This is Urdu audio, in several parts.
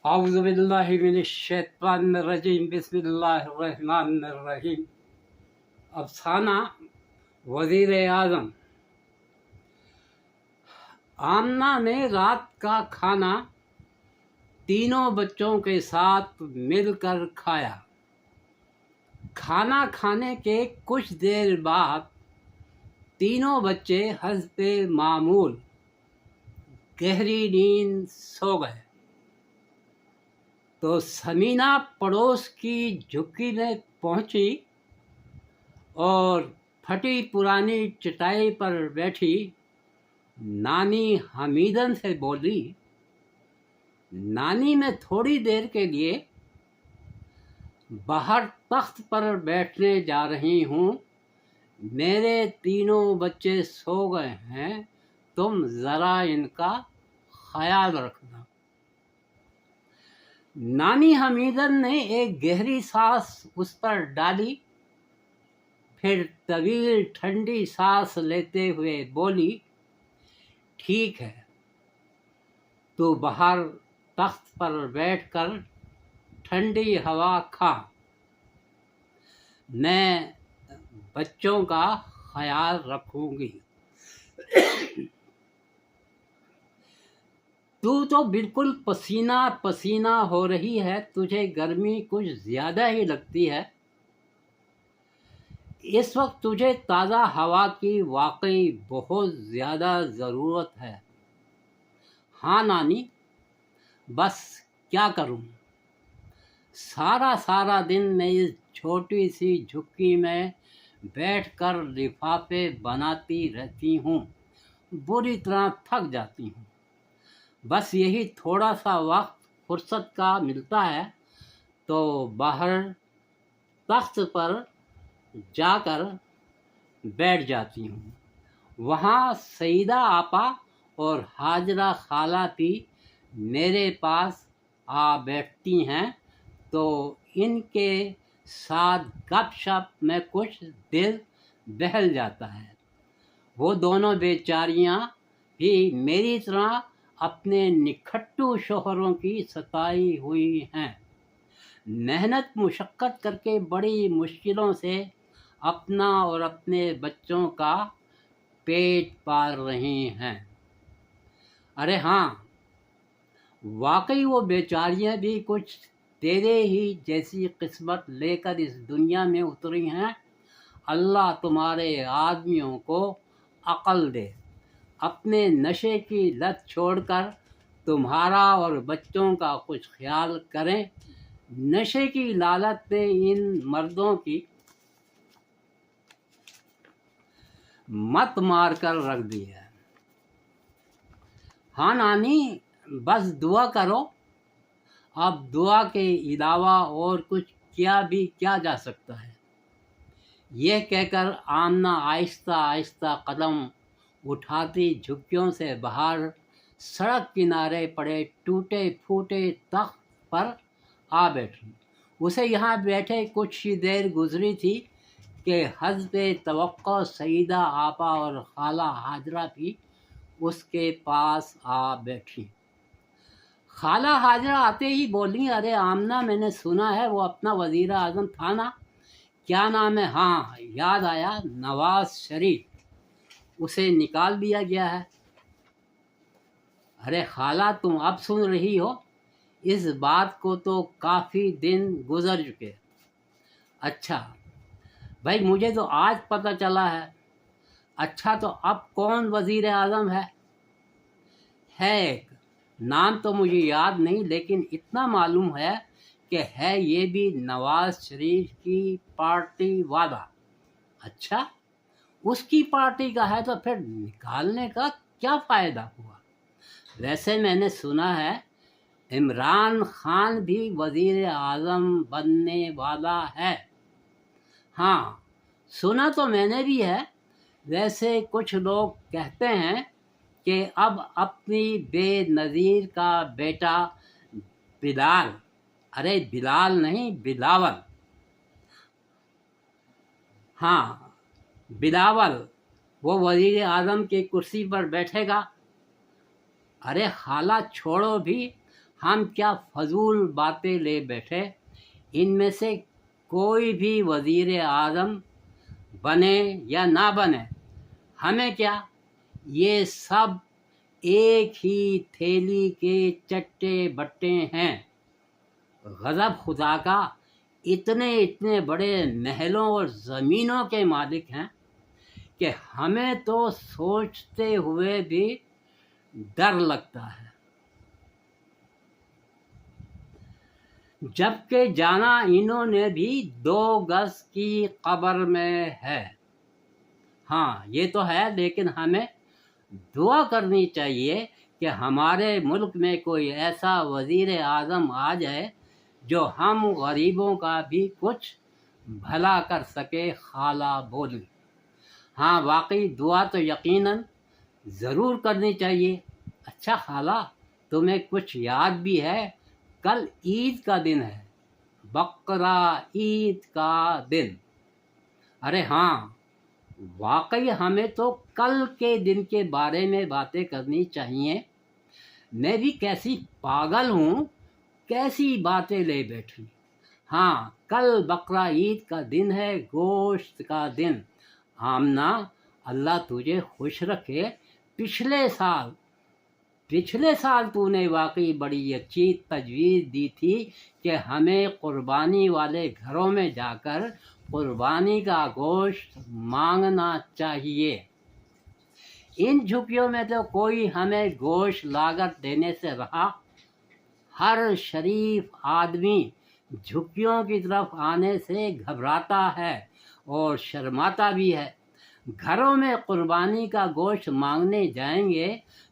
اعوذ باللہ من الشیطان الرجیم بسم اللہ الرحمن الرحیم۔ افسانہ وزیر اعظم۔ آمنہ نے رات کا کھانا تینوں بچوں کے ساتھ مل کر کھایا۔ کھانا کھانے کے کچھ دیر بعد تینوں بچے حسب معمول گہری نیند سو گئے تو ثمینہ پڑوس کی جھکی میں پہنچی اور پھٹی پرانی چٹائی پر بیٹھی نانی حمیدن سے بولی، نانی میں تھوڑی دیر کے لیے باہر تخت پر بیٹھنے جا رہی ہوں، میرے تینوں بچے سو گئے ہیں، تم ذرا ان کا خیال رکھنا۔ نانی حمیدن نے ایک گہری سانس اس پر ڈالی، پھر طویل ٹھنڈی سانس لیتے ہوئے بولی، ٹھیک ہے، تو باہر تخت پر بیٹھ کر ٹھنڈی ہوا کھا، میں بچوں کا خیال رکھوں گی۔ تو بالکل پسینہ پسینہ ہو رہی ہے، تجھے گرمی کچھ زیادہ ہی لگتی ہے، اس وقت تجھے تازہ ہوا کی واقعی بہت زیادہ ضرورت ہے۔ ہاں نانی، بس کیا کروں، سارا دن میں اس چھوٹی سی جھکی میں بیٹھ کر لفافے بناتی رہتی ہوں، بری طرح تھک جاتی ہوں، بس یہی تھوڑا سا وقت فرصت کا ملتا ہے تو باہر تخت پر جا کر بیٹھ جاتی ہوں۔ وہاں سیدہ آپا اور حاجرہ خالہ بھی میرے پاس آ بیٹھتی ہیں تو ان کے ساتھ گپ شپ میں کچھ دل بہل جاتا ہے۔ وہ دونوں بیچاریاں بھی میری طرح اپنے نکھٹو شوہروں کی ستائی ہوئی ہیں، محنت مشقت کر کے بڑی مشکلوں سے اپنا اور اپنے بچوں کا پیٹ پال رہی ہیں۔ ارے ہاں، واقعی وہ بیچاریاں بھی کچھ تیرے ہی جیسی قسمت لے کر اس دنیا میں اتری ہیں۔ اللہ تمہارے آدمیوں کو عقل دے، اپنے نشے کی لت چھوڑ کر تمہارا اور بچوں کا کچھ خیال کریں۔ نشے کی لالت نے ان مردوں کی مت مار کر رکھ دی ہے۔ ہاں نانی، بس دعا کرو، اب دعا کے علاوہ اور کچھ کیا جا سکتا ہے۔ یہ کہہ کر آمنہ آہستہ آہستہ قدم اٹھاتی جھکیوں سے باہر سڑک کنارے پڑے ٹوٹے پھوٹے تخت پر آ بیٹھی۔ اسے یہاں بیٹھے کچھ ہی دیر گزری تھی کہ حسب توقع سیدہ آپا اور خالہ حاجرہ بھی اس کے پاس آ بیٹھی۔ خالہ حاجرہ آتے ہی بولی، ارے آمنہ، میں نے سنا ہے وہ اپنا وزیر اعظم تھا نا، کیا نام ہے؟ ہاں یاد آیا، نواز شریف، اسے نکال دیا گیا ہے۔ ارے خالہ، تم اب سن رہی ہو؟ اس بات کو تو کافی دن گزر چکے۔ اچھا بھائی، مجھے تو آج پتہ چلا ہے۔ اچھا، تو اب کون وزیر اعظم ہے ایک نام تو مجھے یاد نہیں، لیکن اتنا معلوم ہے کہ ہے یہ بھی نواز شریف کی پارٹی والا۔ اچھا، اس کی پارٹی کا ہے تو پھر نکالنے کا کیا فائدہ ہوا؟ ویسے میں نے سنا ہے عمران خان بھی وزیر اعظم بننے والا ہے۔ ہاں، سنا تو میں نے بھی ہے۔ ویسے کچھ لوگ کہتے ہیں کہ اب اپنی بے نظیر کا بیٹا بلال، ارے بلال نہیں، بلاول، ہاں بلاول، وہ وزیر اعظم کی کرسی پر بیٹھے گا۔ ارے خالہ چھوڑو بھی، ہم کیا فضول باتیں لے بیٹھے، ان میں سے کوئی بھی وزیر اعظم بنے یا نہ بنے، ہمیں کیا، یہ سب ایک ہی تھیلی کے چٹے بٹے ہیں۔ غضب خدا کا، اتنے بڑے محلوں اور زمینوں کے مالک ہیں کہ ہمیں تو سوچتے ہوئے بھی ڈر لگتا ہے۔ جبکہ جانا انہوں نے بھی 2 گز کی قبر میں ہے۔ ہاں یہ تو ہے، لیکن ہمیں دعا کرنی چاہیے کہ ہمارے ملک میں کوئی ایسا وزیر اعظم آ جائے جو ہم غریبوں کا بھی کچھ بھلا کر سکے۔ خالہ بولی۔ ہاں واقعی دعا تو یقیناً ضرور کرنی چاہیے۔ اچھا خالہ، تمہیں کچھ یاد بھی ہے؟ کل عید کا دن ہے، بقرہ عید کا دن۔ ارے ہاں، واقعی ہمیں تو کل کے دن کے بارے میں باتیں کرنی چاہیے۔ میں بھی کیسی پاگل ہوں، کیسی باتیں لے بیٹھی۔ ہاں کل بقرہ عید کا دن ہے، گوشت کا دن۔ آمنہ، اللہ تجھے خوش رکھے۔ پچھلے سال تو نے واقعی بڑی اچھی تجویز دی تھی کہ ہمیں قربانی والے گھروں میں جا کر قربانی کا گوشت مانگنا چاہیے۔ ان جھکیوں میں تو کوئی ہمیں گوشت لاگت دینے سے رہا۔ ہر شریف آدمی جھکیوں کی طرف آنے سے گھبراتا ہے اور شرماتا بھی ہے۔ گھروں میں قربانی کا گوشت مانگنے جائیں گے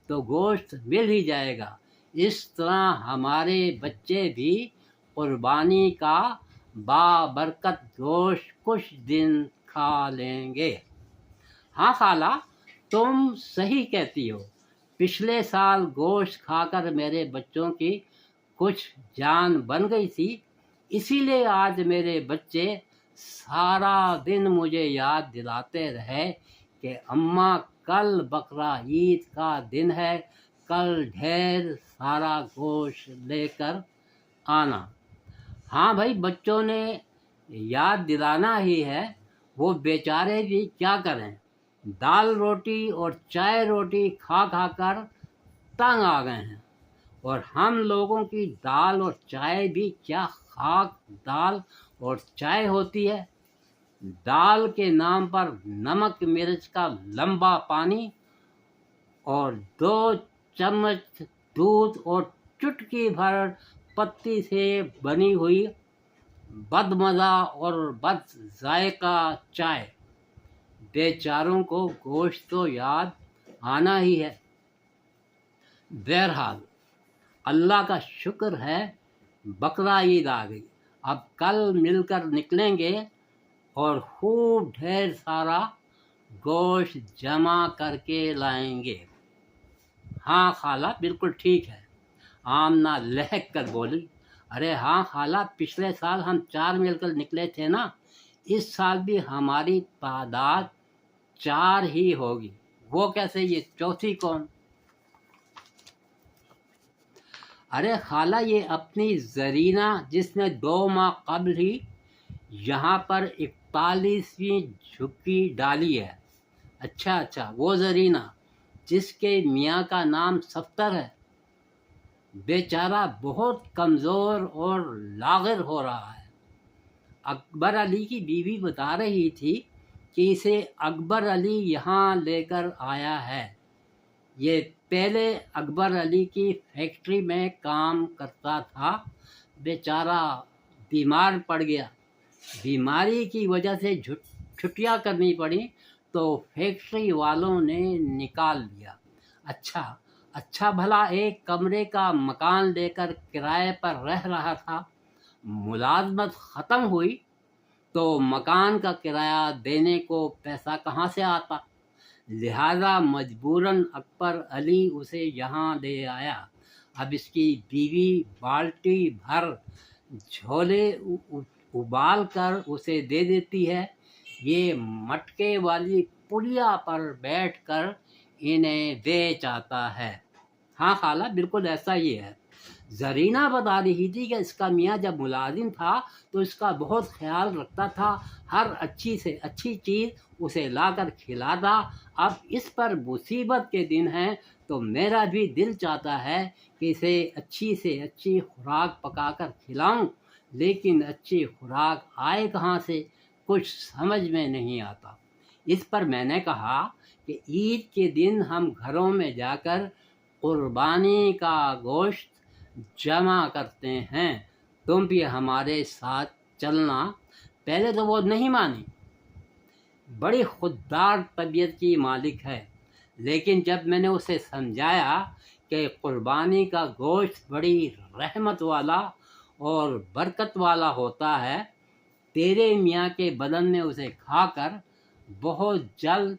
تو گوشت مل ہی جائے گا۔ اس طرح ہمارے بچے بھی قربانی کا بابرکت گوشت کچھ دن کھا لیں گے۔ ہاں خالہ، تم صحیح کہتی ہو۔ پچھلے سال گوشت کھا کر میرے بچوں کی کچھ جان بن گئی تھی، اسی لیے آج میرے بچے سارا دن مجھے یاد دلاتے رہے کہ اماں کل بقرہ عید کا دن ہے، کل ڈھیر سارا گوشت لے کر آنا۔ ہاں بھائی، بچوں نے یاد دلانا ہی ہے، وہ بیچارے بھی کیا کریں، دال روٹی اور چائے روٹی کھا کھا کر تنگ آ گئے ہیں۔ اور ہم لوگوں کی دال اور چائے بھی کیا خاک دال اور چائے ہوتی ہے۔ دال کے نام پر نمک مرچ کا لمبا پانی اور 2 چمچ دودھ اور چٹکی بھر پتی سے بنی ہوئی بد مزہ اور بد ذائقہ چائے۔ بیچاروں کو گوشت تو یاد آنا ہی ہے۔ بہرحال اللہ کا شکر ہے بقرہ عید آ گئی۔ اب کل مل کر نکلیں گے اور خوب ڈھیر سارا گوشت جمع کر کے لائیں گے۔ ہاں خالہ بالکل ٹھیک ہے، آمنہ لہک کر بولی۔ ارے ہاں خالہ، پچھلے سال ہم 4 مل کر نکلے تھے نا، اس سال بھی ہماری تعداد 4 ہی ہوگی۔ وہ کیسے، یہ چوتھی کون؟ ارے خالہ، یہ اپنی زرینہ جس نے 2 ماہ قبل ہی یہاں پر 41ویں جھکی ڈالی ہے۔ اچھا، وہ زرینہ جس کے میاں کا نام صفتر ہے، بیچارہ بہت کمزور اور لاغر ہو رہا ہے۔ اکبر علی کی بیوی بتا رہی تھی کہ اسے اکبر علی یہاں لے کر آیا ہے۔ یہ پہلے اکبر علی کی فیکٹری میں کام کرتا تھا، بیچارہ بیمار پڑ گیا، بیماری کی وجہ سے چھٹیاں کرنی پڑی تو فیکٹری والوں نے نکال لیا۔ اچھا بھلا ایک کمرے کا مکان لے کر کرائے پر رہ رہا تھا، ملازمت ختم ہوئی تو مکان کا کرایہ دینے کو پیسہ کہاں سے آتا، لہذا مجبوراً اکبر علی اسے یہاں لے آیا۔ اب اس کی بیوی بالٹی بھر جھولے ابال کر اسے دے دیتی ہے، یہ مٹکے والی پلیا پر بیٹھ کر انہیں بیچ آتا ہے۔ ہاں خالہ بالکل ایسا ہی ہے، زرینہ بتا رہی تھی کہ اس کا میاں جب ملازم تھا تو اس کا بہت خیال رکھتا تھا، ہر اچھی سے اچھی چیز اسے لا کر کھلاتا۔ اب اس پر مصیبت کے دن ہیں تو میرا بھی دل چاہتا ہے کہ اسے اچھی سے اچھی خوراک پکا کر کھلاؤں، لیکن اچھی خوراک آئے کہاں سے، کچھ سمجھ میں نہیں آتا۔ اس پر میں نے کہا کہ عید کے دن ہم گھروں میں جا کر قربانی کا گوشت جمع کرتے ہیں، تم بھی ہمارے ساتھ چلنا۔ پہلے تو وہ نہیں مانی، بڑی خوددار طبیعت کی مالک ہے، لیکن جب میں نے اسے سمجھایا کہ قربانی کا گوشت بڑی رحمت والا اور برکت والا ہوتا ہے، تیرے میاں کے بدن میں اسے کھا کر بہت جلد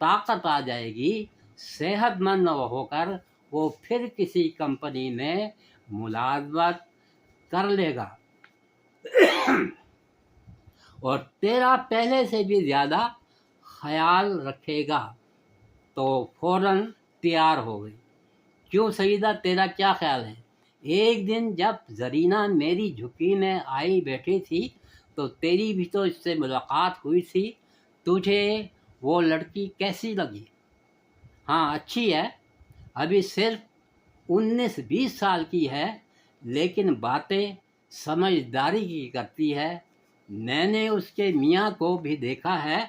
طاقت آ جائے گی، صحت مند ہو کر وہ پھر کسی کمپنی میں ملازمت کر لے گا اور تیرا پہلے سے بھی زیادہ خیال رکھے گا۔ تو فوراً تیار ہو گئی۔ کیوں سیدہ، تیرا کیا خیال ہے؟ ایک دن جب زرینہ میری جھکی میں آئی بیٹھی تھی تو تیری بھی تو اس سے ملاقات ہوئی تھی، تجھے وہ لڑکی کیسی لگی؟ ہاں اچھی ہے، ابھی صرف 19-20 سال کی ہے، لیکن باتیں سمجھداری کی کرتی ہے۔ میں نے اس کے میاں کو بھی دیکھا ہے،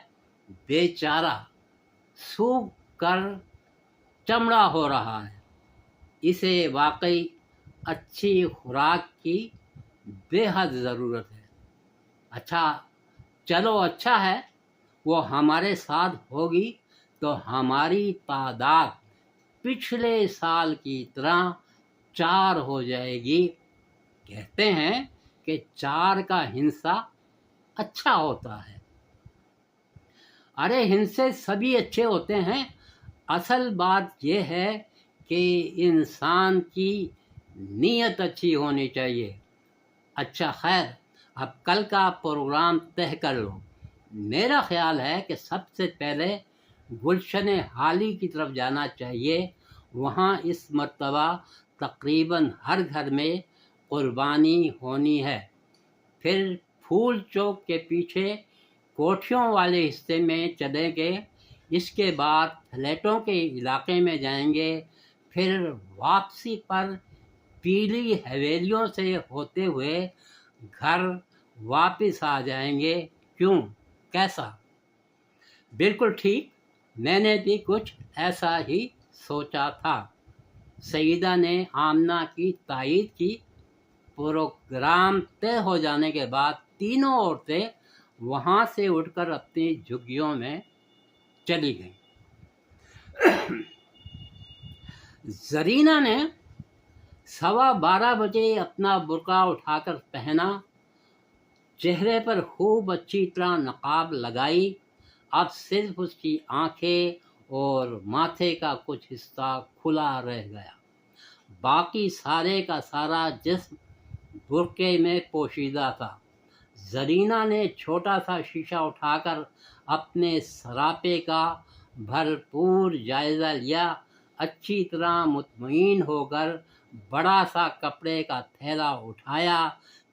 بیچارہ سوکھ کر چمڑا ہو رہا ہے، اسے واقعی اچھی خوراک کی بے حد ضرورت ہے۔ اچھا چلو، اچھا ہے، وہ ہمارے ساتھ ہوگی تو ہماری تعداد پچھلے سال کی طرح 4 ہو جائے گی۔ کہتے ہیں کہ 4 کا ہندسہ اچھا ہوتا ہے۔ ارے ہندسے سبھی اچھے ہوتے ہیں، اصل بات یہ ہے کہ انسان کی نیت اچھی ہونی چاہیے۔ اچھا خیر، اب کل کا پروگرام طے کر لو۔ میرا خیال ہے کہ سب سے پہلے گلشن حالی کی طرف جانا چاہیے، وہاں اس مرتبہ تقریباً ہر گھر میں قربانی ہونی ہے۔ پھر پھول چوک کے پیچھے کوٹھیوں والے حصے میں چلیں گے، اس کے بعد فلیٹوں کے علاقے میں جائیں گے، پھر واپسی پر پیلی حویلیوں سے ہوتے ہوئے گھر واپس آ جائیں گے۔ کیوں، کیسا؟ بالکل ٹھیک، میں نے بھی کچھ ایسا ہی سوچا تھا۔ سیدہ نے آمنہ کی تائید کی۔ پروگرام طے ہو جانے کے بعد تینوں عورتیں وہاں سے اٹھ کر اپنی جھگیوں میں چلی گئیں۔ زرینہ نے 12:15 بجے اپنا برقع اٹھا کر پہنا، چہرے پر خوب اچھی طرح نقاب لگائی۔ اب صرف اس کی آنکھیں اور ماتھے کا کچھ حصہ کھلا رہ گیا، باقی سارے کا سارا جسم برقعے میں پوشیدہ تھا۔ زرینہ نے چھوٹا سا شیشہ اٹھا کر اپنے سراپے کا بھرپور جائزہ لیا، اچھی طرح مطمئن ہو کر بڑا سا کپڑے کا تھیلا اٹھایا،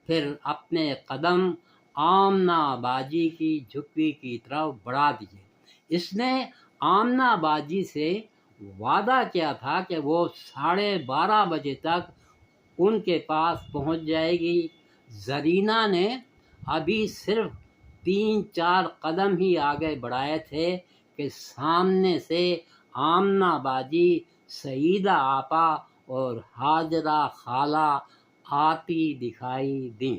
پھر اپنے قدم آمنہ باجی کی جھگی کی طرف بڑھا دیے۔ اس نے آمنہ باجی سے وعدہ کیا تھا کہ وہ 12:30 بجے تک ان کے پاس پہنچ جائے گی۔ زرینہ نے ابھی صرف 3-4 قدم ہی آگے بڑھائے تھے کہ سامنے سے آمنہ باجی، سعیدہ آپا اور ہاجرہ خالہ آتی دکھائی دیں۔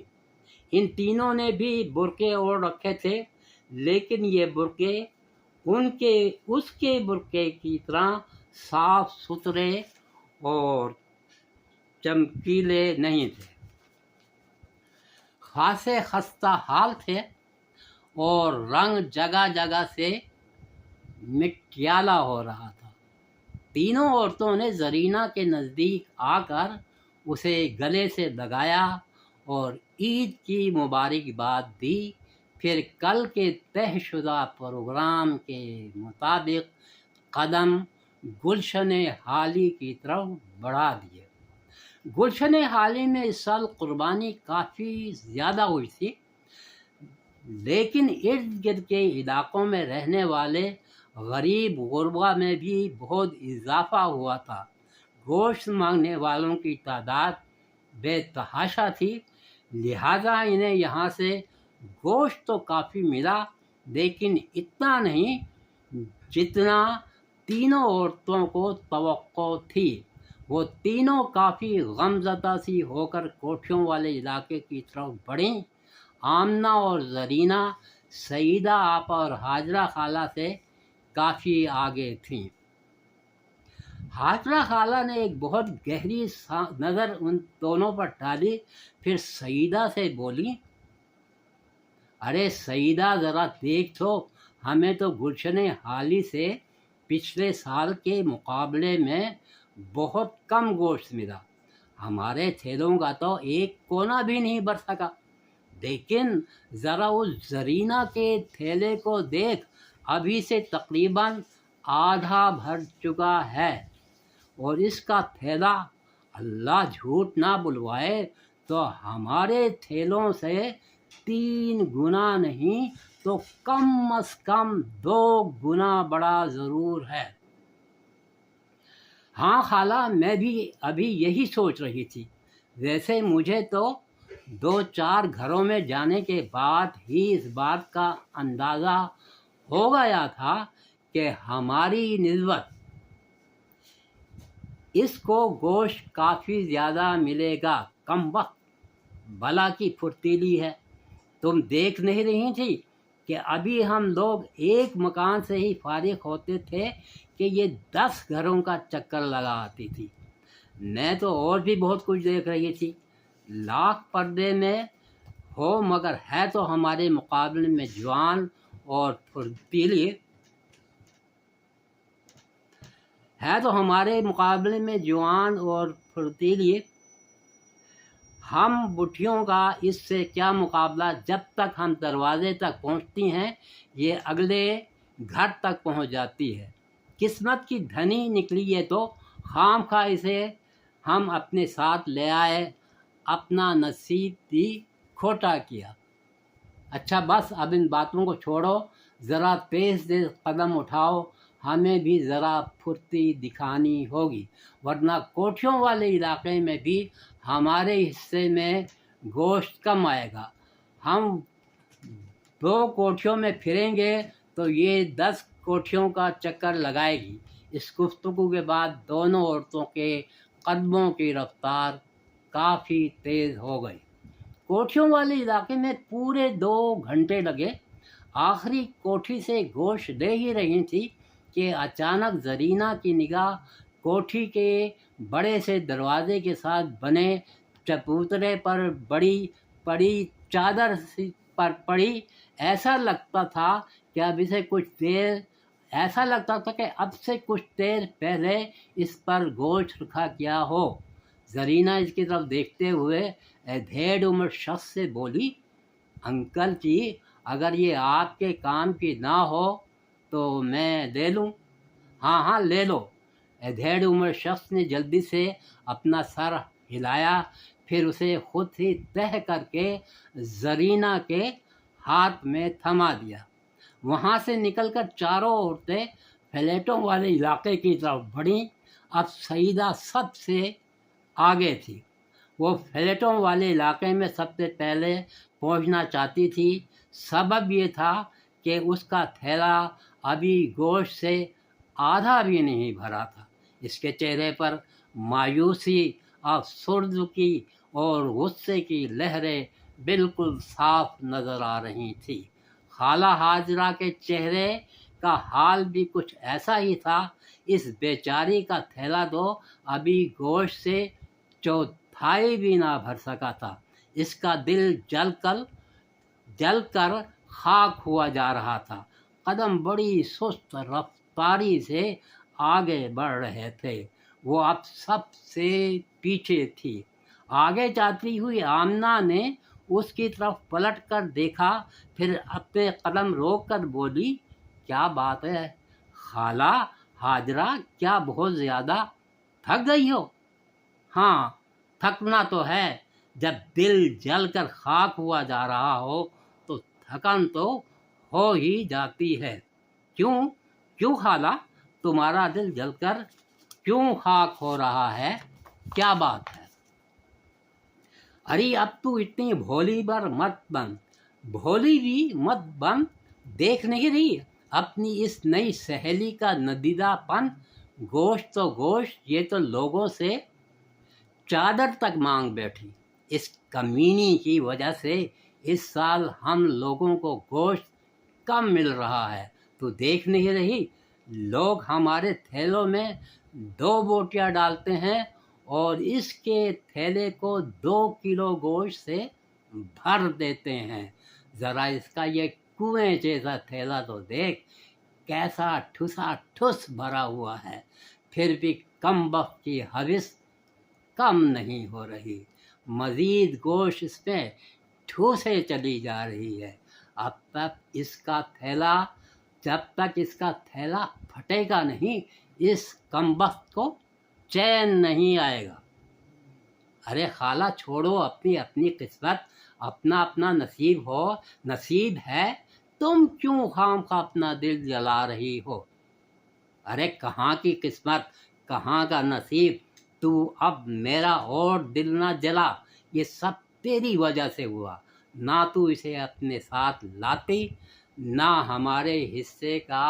ان تینوں نے بھی برقعے اوڑھ رکھے تھے، لیکن یہ برقعے اس کے برقعے کی طرح صاف ستھرے اور چمکیلے نہیں تھے، خاصے خستہ حال تھے اور رنگ جگہ جگہ سے مٹیالہ ہو رہا تھا۔ تینوں عورتوں نے زرینہ کے نزدیک آ کر اسے گلے سے لگایا اور عید کی مبارکباد دی، پھر کل کے طے شدہ پروگرام کے مطابق قدم گلشن حالی کی طرف بڑھا دیے۔ گلشن حالی میں اس سال قربانی کافی زیادہ ہوئی تھی، لیکن ارد گرد کے علاقوں میں رہنے والے غریب غربا میں بھی بہت اضافہ ہوا تھا۔ گوشت مانگنے والوں کی تعداد بے تحاشا تھی، لہذا انہیں یہاں سے گوشت تو کافی ملا، لیکن اتنا نہیں جتنا تینوں عورتوں کو توقع تھی۔ وہ تینوں کافی غمزدہ سی ہو کر کوٹھیوں والے علاقے کی طرف بڑھیں۔ آمنہ اور زرینہ سعیدہ آپا اور حاجرہ خالہ سے کافی آگے تھیں۔ حاجرہ خالہ نے ایک بہت گہری نظر ان دونوں پر ڈالی، پھر سعیدہ سے بولی، ارے سعیدہ ذرا دیکھ تو، ہمیں تو گلشن حالی سے پچھلے سال کے مقابلے میں بہت کم گوشت ملا، ہمارے تھیلوں کا تو ایک کونا بھی نہیں بھر سکا، لیکن ذرا اس زرینہ کے تھیلے کو دیکھ، ابھی سے تقریباً آدھا بھر چکا ہے، اور اس کا تھیلا اللہ جھوٹ نہ بلوائے تو ہمارے تھیلوں سے 3 گنا نہیں تو کم از کم 2 گنا بڑا ضرور ہے۔ ہاں خالہ، میں بھی ابھی یہی سوچ رہی تھی، ویسے مجھے تو 2-4 گھروں میں جانے کے بعد ہی اس بات کا اندازہ ہو گیا تھا کہ ہماری نسبت اس کو گوشت کافی زیادہ ملے گا۔ کم وقت بلا کی پھرتیلی ہے، تم دیکھ نہیں رہی تھی کہ ابھی ہم لوگ ایک مکان سے ہی فارغ ہوتے تھے کہ یہ 10 گھروں کا چکر لگا آتی تھی۔ میں تو اور بھی بہت کچھ دیکھ رہی تھی، لاکھ پردے میں ہو مگر ہے تو ہمارے مقابلے میں جوان اور پھرتیلی ہم بٹھیوں کا اس سے کیا مقابلہ، جب تک ہم دروازے تک پہنچتی ہیں یہ اگلے گھر تک پہنچ جاتی ہے۔ قسمت کی دھنی نکلی ہے تو خام خواہ اسے ہم اپنے ساتھ لے آئے، اپنا نصیب بھی کھوٹا کیا۔ اچھا بس اب ان باتوں کو چھوڑو، ذرا تیز قدم اٹھاؤ، ہمیں بھی ذرا پھرتی دکھانی ہوگی، ورنہ کوٹھیوں والے علاقے میں بھی ہمارے حصے میں گوشت کم آئے گا۔ ہم 2 کوٹھیوں میں پھریں گے تو یہ 10 کوٹھیوں کا چکر لگائے گی۔ اس گفتگو کے بعد دونوں عورتوں کے قدموں کی رفتار کافی تیز ہو گئی۔ کوٹھیوں والے علاقے میں پورے 2 گھنٹے لگے۔ آخری کوٹھی سے گوشت لے ہی رہی تھی کہ اچانک زرینہ کی نگاہ کوٹھی کے بڑے سے دروازے کے ساتھ بنے چبوترے پر پڑی چادر پر پڑی۔ ایسا لگتا تھا کہ اب سے کچھ دیر پہلے اس پر گوشت رکھا گیا ہو۔ زرینہ اس کی طرف دیکھتے ہوئے ادھیڑ عمر شخص سے بولی، انکل جی اگر یہ آپ کے کام کی نہ ہو تو میں لے لوں؟ ہاں لے لو۔ ادھیڑ عمر شخص نے جلدی سے اپنا سر ہلایا، پھر اسے خود ہی تہہ کر کے زرینہ کے ہاتھ میں تھما دیا۔ وہاں سے نکل کر چاروں عورتیں فلیٹوں والے علاقے کی طرف بڑھیں۔ اب سعیدہ سب سے آگے تھی، وہ فلیٹوں والے علاقے میں سب سے پہلے پہنچنا چاہتی تھی۔ سبب یہ تھا کہ اس کا تھیلا ابھی گوشت سے آدھا بھی نہیں بھرا تھا۔ اس کے چہرے پر مایوسی، افسردگی اور غصے کی لہریں بالکل صاف نظر آ رہی تھیں۔ خالہ حاجرہ کے چہرے کا حال بھی کچھ ایسا ہی تھا۔ اس بیچاری کا تھیلا تو ابھی گوشت سے 1/4 بھی نہ بھر سکا تھا۔ اس کا دل جل کر خاک ہوا جا رہا تھا۔ قدم بڑی سست رفتاری سے آگے بڑھ رہے تھے۔ وہ اب سب سے پیچھے تھی۔ آگے جاتی ہوئی آمنہ نے اس کی طرف پلٹ کر دیکھا، پھر اپنے قدم روک کر بولی، کیا بات ہے خالہ حاجرہ، کیا بہت زیادہ تھک گئی ہو؟ ہاں تھکنا تو ہے، جب دل جل کر خاک ہوا جا رہا ہو تو تھکن تو ہو ہی جاتی ہے۔ کیوں خالہ، تمہارا دل جل کر کیوں خاک ہو رہا ہے؟ کیا بات ہے؟ ارے اب تو اتنی بھولی بھی مت بن، دیکھ نہیں رہی اپنی اس نئی سہیلی کا ندیدہ پن؟ گوشت تو گوشت، یہ تو لوگوں سے چادر تک مانگ بیٹھی۔ اس کمینی کی وجہ سے اس سال ہم لوگوں کو گوشت کم مل رہا ہے۔ تو دیکھ نہیں رہی لوگ ہمارے تھیلوں میں 2 بوٹیاں ڈالتے ہیں اور اس کے تھیلے کو 2 کلو گوشت سے بھر دیتے ہیں۔ ذرا اس کا یہ کنویں جیسا تھیلا تو دیکھ، کیسا ٹھسا ٹھس بھرا ہوا ہے، پھر بھی کم وقت کی حوث کم نہیں ہو رہی، مزید گوشت اس میں ٹھوسے چلی جا رہی ہے۔ جب تک اس کا تھیلا پھٹے گا نہیں، اس کم وقت کو چین نہیں آئے گا۔ ارے خالہ چھوڑو اپنی قسمت، اپنا نصیب ہے، تم کیوں خواہ اپنا دل جلا رہی ہو؟ ارے کہاں کی قسمت، کہاں کا نصیب، تو اب میرا اور دل نہ جلا، یہ سب تیری وجہ سے ہوا۔ نہ تو اسے اپنے ساتھ لاتی، نہ ہمارے حصے کا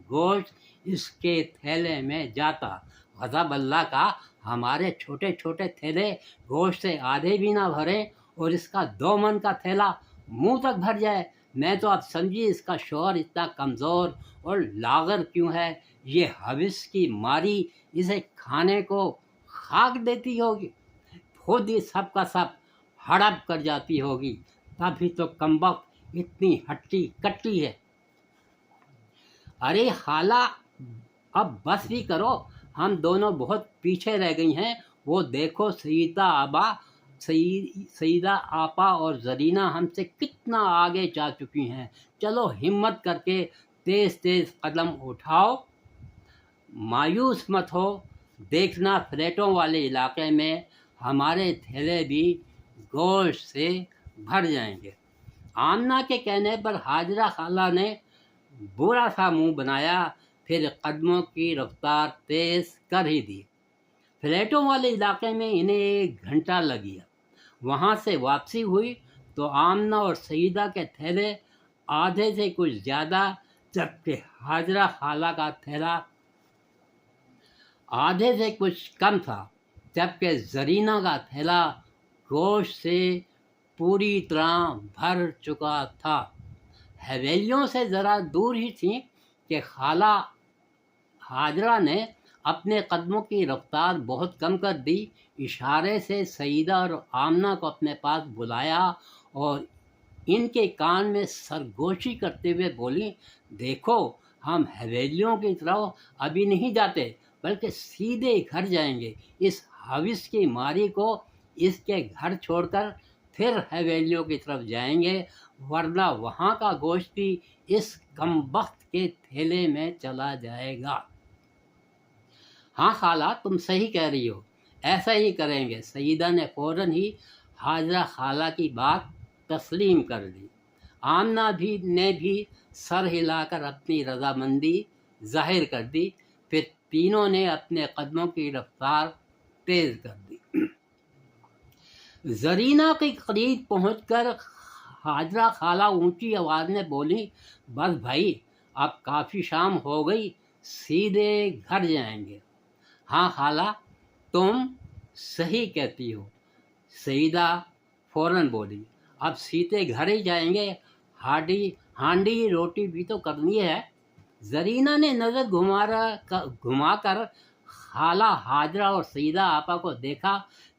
گوشت اس کے تھیلے میں جاتا۔ غضب اللہ کا، ہمارے چھوٹے چھوٹے تھیلے گوشت سے آدھے بھی نہ بھرے اور اس کا 2 من کا تھیلا منہ تک بھر جائے۔ میں تو اب سمجھی اس کا شوہر اتنا کمزور اور لاغر کیوں ہے، یہ حوث کی ماری اسے کھانے کو خاک دیتی ہوگی، خود ہی سب کا سب ہڑپ کر جاتی ہوگی، تبھی تو کمبخت اتنی ہٹی کٹی ہے۔ ارے خالہ اب بس بھی کرو، ہم دونوں بہت پیچھے رہ گئی ہیں۔ وہ دیکھو سیدہ آپا اور زرینہ ہم سے کتنا آگے جا چکی ہیں۔ چلو ہمت کر کے تیز قدم اٹھاؤ، مایوس مت ہو، دیکھنا فلیٹوں والے علاقے میں ہمارے تھیلے بھی گوشت سے بھر جائیں گے۔ آمنہ کے کہنے پر حاجرہ خالہ نے برا سا منہ بنایا، پھر قدموں کی رفتار تیز کر ہی دی۔ فلیٹوں والے علاقے میں انہیں 1 گھنٹہ لگ گیا۔ وہاں سے واپسی ہوئی تو آمنہ اور سیدہ کے تھیلے آدھے سے کچھ زیادہ، جبکہ حاجرہ خالہ کا تھیلا آدھے سے کچھ کم تھا، جبکہ زرینہ کا تھیلا گوشت سے پوری طرح بھر چکا تھا۔ حویلیوں سے ذرا دور ہی تھیں کہ خالہ حاجرہ نے اپنے قدموں کی رفتار بہت کم کر دی، اشارے سے سیدہ اور آمنہ کو اپنے پاس بلایا اور ان کے کان میں سرگوشی کرتے ہوئے بولی، دیکھو ہم حویلیوں کی طرف ابھی نہیں جاتے، بلکہ سیدھے گھر جائیں گے۔ اس حوث کی ماری کو اس کے گھر چھوڑ کر پھر حویلیوں کی طرف جائیں گے، ورنہ وہاں کا گوشت بھی اس کم بخت کے تھیلے میں چلا جائے گا۔ ہاں خالہ تم صحیح کہہ رہی ہو، ایسا ہی کریں گے۔ سیدہ نے فوراً ہی حاجرہ خالہ کی بات تسلیم کر لی۔ آمنہ نے بھی سر ہلا کر اپنی رضامندی ظاہر کر دی، پھر تینوں نے اپنے قدموں کی رفتار تیز کر دی۔ زرینہ کے قریب پہنچ کر حاجرہ خالہ اونچی آواز میں بولی، بس بھائی اب کافی شام ہو گئی، سیدھے گھر جائیں گے۔ ہاں خالہ تم صحیح کہتی ہو، سیدہ فوراً بولی، اب سیدھے گھر ہی جائیں گے، ہانڈی روٹی بھی تو کرنی ہے۔ زرینہ نے نظر گھما کر خالہ حاجرہ اور سیدہ آپا کو دیکھا،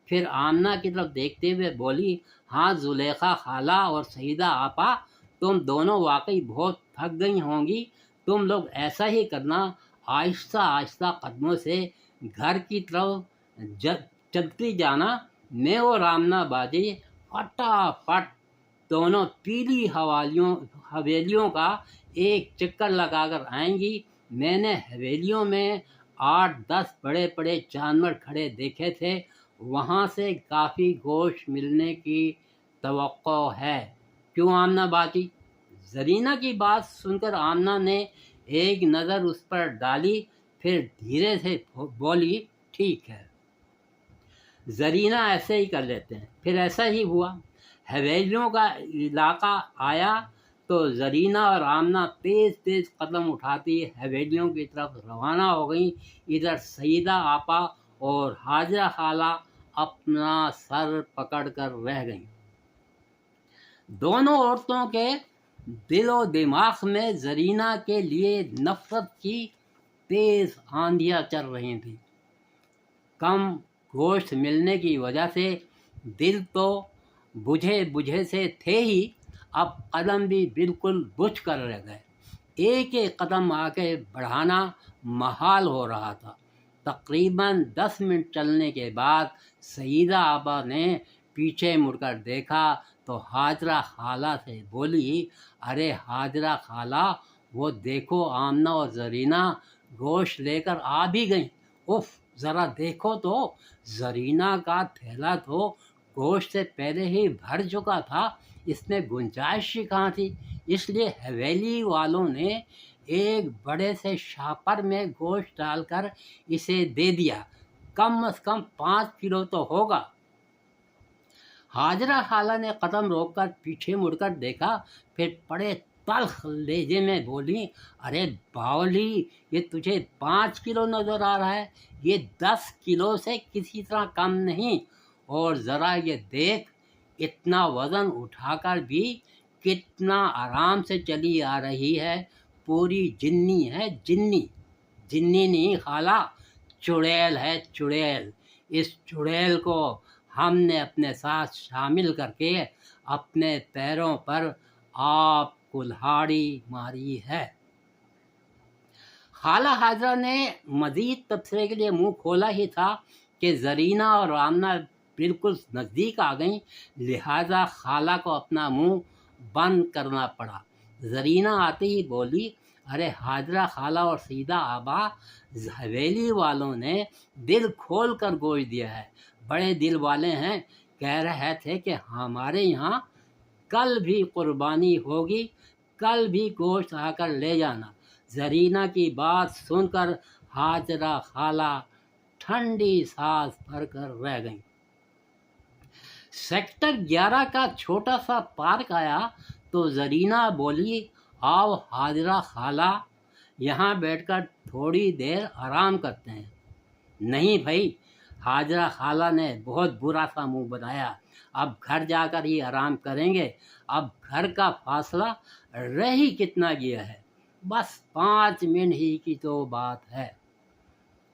پھر آمنہ کی طرف دیکھتے ہوئے بولی، ہاں زلیخا خالہ اور سیدہ آپا، تم دونوں واقعی بہت تھک گئی ہوں گی، تم لوگ ایسا ہی کرنا، آہستہ آہستہ قدموں سے گھر کی طرف چلتی جانا، میں اور آمنہ باجی فٹافٹ دونوں پیلی حویلیوں کا ایک چکر لگا کر آئیں گی۔ میں نے حویلیوں میں 8-10 بڑے بڑے جانور کھڑے دیکھے تھے، وہاں سے کافی گوشت ملنے کی توقع ہے، کیوں آمنہ باجی؟ زرینہ کی بات سن کر آمنہ نے ایک نظر اس پر ڈالی، پھر دھیرے سے بولی، ٹھیک ہے، زرینہ ایسے ہی کر لیتے ہیں۔ پھر ایسا ہی ہوا۔ حویلیوں کا علاقہ آیا تو زرینہ اور آمنہ تیز تیز قدم اٹھاتی حویلیوں کی طرف روانہ ہو گئیں۔ ادھر سیدہ آپا اور حاجرہ خالہ اپنا سر پکڑ کر رہ گئیں۔ دونوں عورتوں کے دل و دماغ میں زرینہ کے لیے نفرت کی تیز آندھیاں چل رہی تھیں۔ کم گوشت ملنے کی وجہ سے دل تو بجھے سے تھے ہی، اب قدم بھی بالکل بجھ کر رہ گئے۔ ایک ایک قدم آگے بڑھانا محال ہو رہا تھا۔ تقریباً 10 منٹ چلنے کے بعد سیدہ آپا نے پیچھے مڑ کر دیکھا تو حاجرہ خالہ سے بولی، ارے حاجرہ خالہ، وہ دیکھو آمنہ اور زرینہ گوشت لے کر آ بھی گئیں۔ اف، ذرا دیکھو تو، زرینہ کا تھیلا تو گوشت سے پہلے ہی بھر چکا تھا، اس میں گنجائش ہی کہاں تھی؟ اس لیے حویلی والوں نے ایک بڑے سے شاپر میں گوشت ڈال کر اسے دے دیا، کم از کم 5 کلو تو ہوگا۔ حاجرہ خالہ نے قدم روک کر پیچھے مڑ کر دیکھا، پھر بڑے تلخ لہجے میں بولی، ارے باولی، یہ تجھے 5 کلو نظر آ رہا ہے؟ یہ 10 کلو سے کسی طرح کم نہیں۔ اور ذرا یہ دیکھ، اتنا وزن اٹھا کر بھی کتنا آرام سے چلی آ رہی ہے، پوری جنی ہے، جنی نہیں خالہ، چڑیل ہے، چڑیل۔ اس چڑیل کو ہم نے اپنے ساتھ شامل کر کے اپنے پیروں پر آپ کلہاڑی ماری ہے۔ خالہ حاجرہ نے مزید تبصرے کے لیے منہ کھولا ہی تھا کہ زرینہ اور آمنہ بالکل نزدیک آ گئیں، لہذا خالہ کو اپنا منہ بند کرنا پڑا۔ زرینہ آتے ہی بولی، ارے حاجرہ خالہ اور سیدہ آبا، حویلی والوں نے دل کھول کر گوشت دیا ہے، بڑے دل والے ہیں، کہہ رہے تھے کہ ہمارے یہاں کل بھی قربانی ہوگی، کل بھی گوشت آ کر لے جانا۔ زرینہ کی بات سن کر حاجرہ خالہ ٹھنڈی سانس بھر کر رہ گئیں۔ سیکٹر 11 کا چھوٹا سا پارک آیا تو زرینہ بولی، آؤ حاجرہ خالہ، یہاں بیٹھ کر تھوڑی دیر آرام کرتے ہیں۔ نہیں بھائی، حاجرہ خالہ نے بہت برا سا منہ بنایا، اب گھر جا کر ہی آرام کریں گے، اب گھر کا فاصلہ رہ ہی کتنا گیا ہے، بس 5 منٹ ہی کی تو بات ہے۔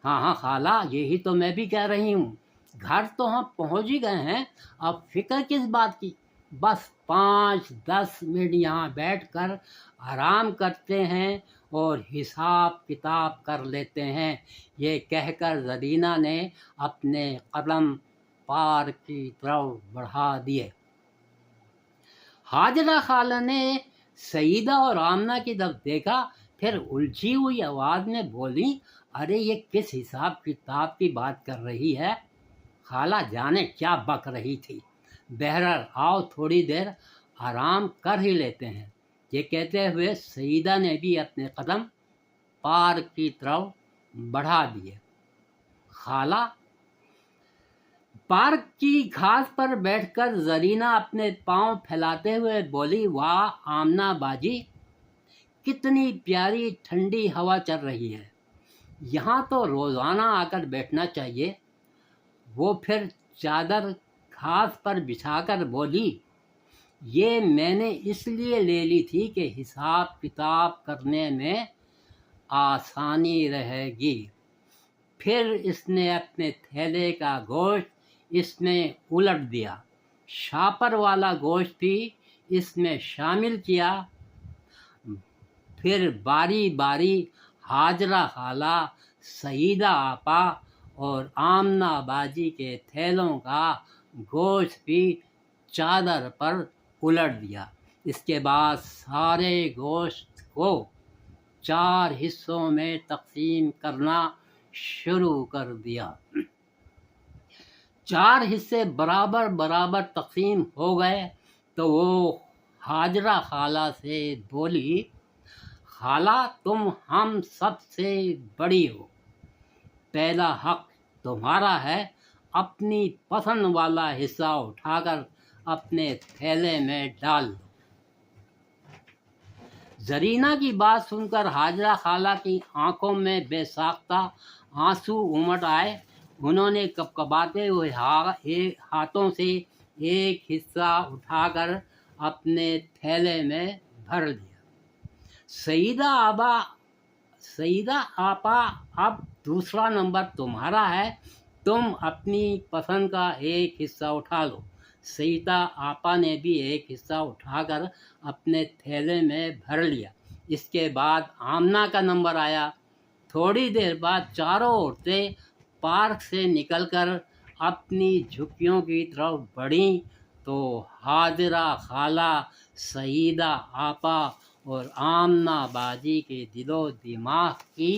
ہاں خالہ، یہی تو میں بھی کہہ رہی ہوں، گھر تو ہم پہنچ ہی گئے ہیں، اب فکر کس بات کی، بس 5-10 منٹ یہاں بیٹھ کر آرام کرتے ہیں اور حساب کتاب کر لیتے ہیں۔ یہ کہہ کر زرینہ نے اپنے قدم پارک کی طرف بڑھا دیے۔ حاجرہ خالہ نے سیدہ اور آمنہ کی طرف دیکھا، پھر الجھی ہوئی آواز میں بولی، ارے یہ کس حساب کتاب کی بات کر رہی ہے؟ خالہ جانے کیا بک رہی تھی، بہرحال آؤ تھوڑی دیر آرام کر ہی لیتے ہیں۔ یہ کہتے ہوئے سیدہ نے بھی اپنے قدم پارک کی طرف بڑھا دیے۔ خالہ، پارک کی گھاس پر بیٹھ کر زرینہ اپنے پاؤں پھیلاتے ہوئے بولی، واہ آمنہ باجی، کتنی پیاری ٹھنڈی ہوا چل رہی ہے، یہاں تو روزانہ آ کر بیٹھنا چاہیے۔ وہ پھر چادر گھاس پر بچھا کر بولی، یہ میں نے اس لیے لے لی تھی کہ حساب کتاب کرنے میں آسانی رہے گی۔ پھر اس نے اپنے تھیلے کا گوشت اس میں الٹ دیا، شاپر والا گوشت بھی اس میں شامل کیا، پھر باری باری حاجرہ خالہ، سیدہ آپا اور آمنہ باجی کے تھیلوں کا گوشت بھی چادر پر الٹ دیا۔ اس کے بعد سارے گوشت کو 4 حصوں میں تقسیم کرنا شروع کر دیا۔ 4 حصے برابر برابر تقسیم ہو گئے تو وہ حاجرہ خالہ سے بولی، خالہ تم ہم سب سے بڑی ہو، پہلا حق تمہارا ہے، اپنی پسند والا حصہ اٹھا کر اپنے تھیلے میں ڈال دو۔ زرینہ کی بات سن کر حاجرہ خالہ کی آنکھوں میں بے ساختہ آنسو امٹ آئے۔ انہوں نے کپکپاتے ہوئے ہاتھوں سے ایک حصہ اٹھا کر اپنے تھیلے میں بھر لیا۔ سیدہ آپا اب دوسرا نمبر تمہارا ہے، تم اپنی پسند کا ایک حصہ اٹھا لو۔ سیدہ آپا نے بھی ایک حصہ اٹھا کر اپنے تھیلے میں بھر لیا۔ اس کے بعد آمنہ کا نمبر آیا۔ تھوڑی دیر بعد چاروں عورتیں پارک سے نکل کر اپنی جھکیوں کی طرف بڑھیں تو حاجرہ خالہ، سیدہ آپا اور آمنہ باجی کے دل و دماغ کی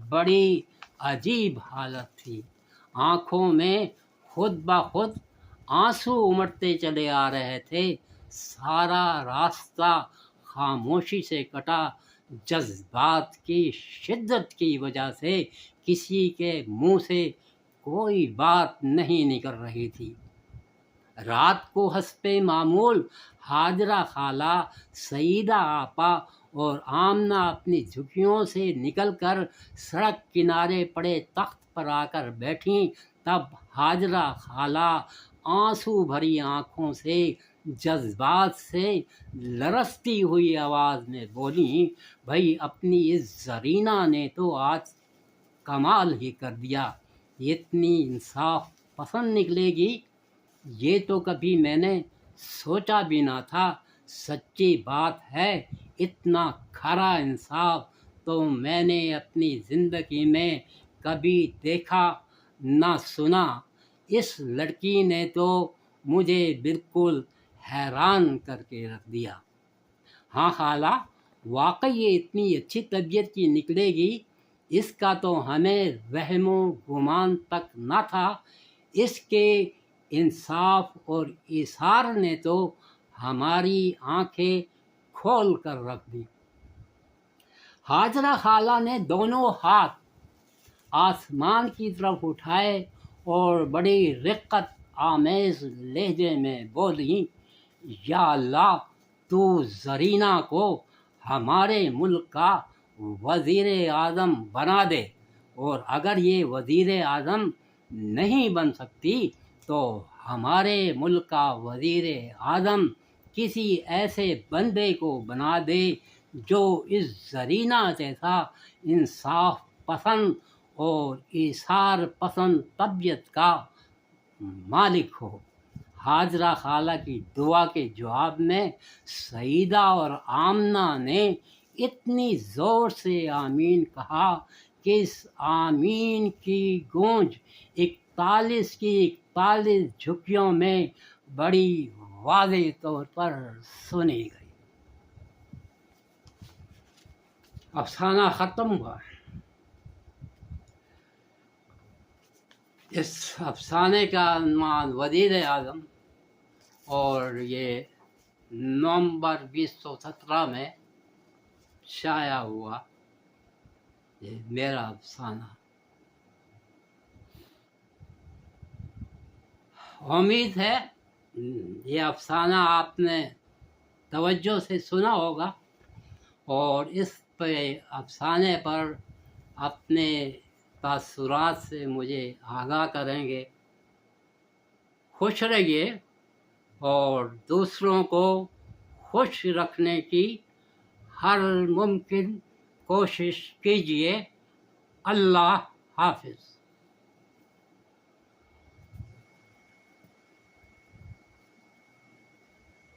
بڑی عجیب حالت تھی۔ آنکھوں میں خود بخود آنسو امٹتے چلے آ رہے تھے۔ سارا راستہ خاموشی سے کٹا۔ جذبات کی شدت کی وجہ سے کسی کے منہ سے کوئی بات نہیں نکل رہی تھی۔ رات کو حسب معمول حاجرہ خالہ، سیدہ آپا اور آمنہ اپنی جھکیوں سے نکل کر سڑک کنارے پڑے تخت پر آ کر بیٹھیں۔ تب حاجرہ خالہ آنسو بھری آنکھوں سے، جذبات سے لرزتی ہوئی آواز میں بولیں، بھائی اپنی اس زرینہ نے تو آج کمال ہی کر دیا، اتنی انصاف پسند نکلے گی یہ تو کبھی میں نے سوچا بھی نہ تھا۔ سچی بات ہے، اتنا کھرا انصاف تو میں نے اپنی زندگی میں کبھی دیکھا نہ سنا۔ اس لڑکی نے تو مجھے بالکل حیران کر کے رکھ دیا۔ ہاں خالہ، واقعی یہ اتنی اچھی طبیعت کی نکلے گی، اس کا تو ہمیں وہم و گمان تک نہ تھا۔ اس کے انصاف اور ایثار نے تو ہماری آنکھیں کھول کر رکھ دی۔ حاجرہ خالہ نے دونوں ہاتھ آسمان کی طرف اٹھائے اور بڑی رقت آمیز لہجے میں بولیں، یا اللہ تو زرینہ کو ہمارے ملک کا وزیر اعظم بنا دے، اور اگر یہ وزیر اعظم نہیں بن سکتی تو ہمارے ملک کا وزیر اعظم کسی ایسے بندے کو بنا دے جو اس زرینہ جیسا انصاف پسند اور ایثار پسند طبیعت کا مالک ہو۔ حاجرہ خالہ کی دعا کے جواب میں سیدہ اور آمنہ نے اتنی زور سے آمین کہا کہ اس آمین کی گونج 41 جھکیوں میں بڑی واضح طور پر سنی گئی۔ افسانہ ختم ہوا۔ اس افسانے کا عنوان وزیر اعظم، اور یہ نومبر 2017 میں شائع ہوا۔ یہ میرا افسانہ۔ امید ہے یہ افسانہ آپ نے توجہ سے سنا ہوگا اور اس افسانے پر اپنے تاثرات سے مجھے آگاہ کریں گے۔ خوش رہیے اور دوسروں کو خوش رکھنے کی ہر ممکن کوشش کیجیے۔ اللہ حافظ۔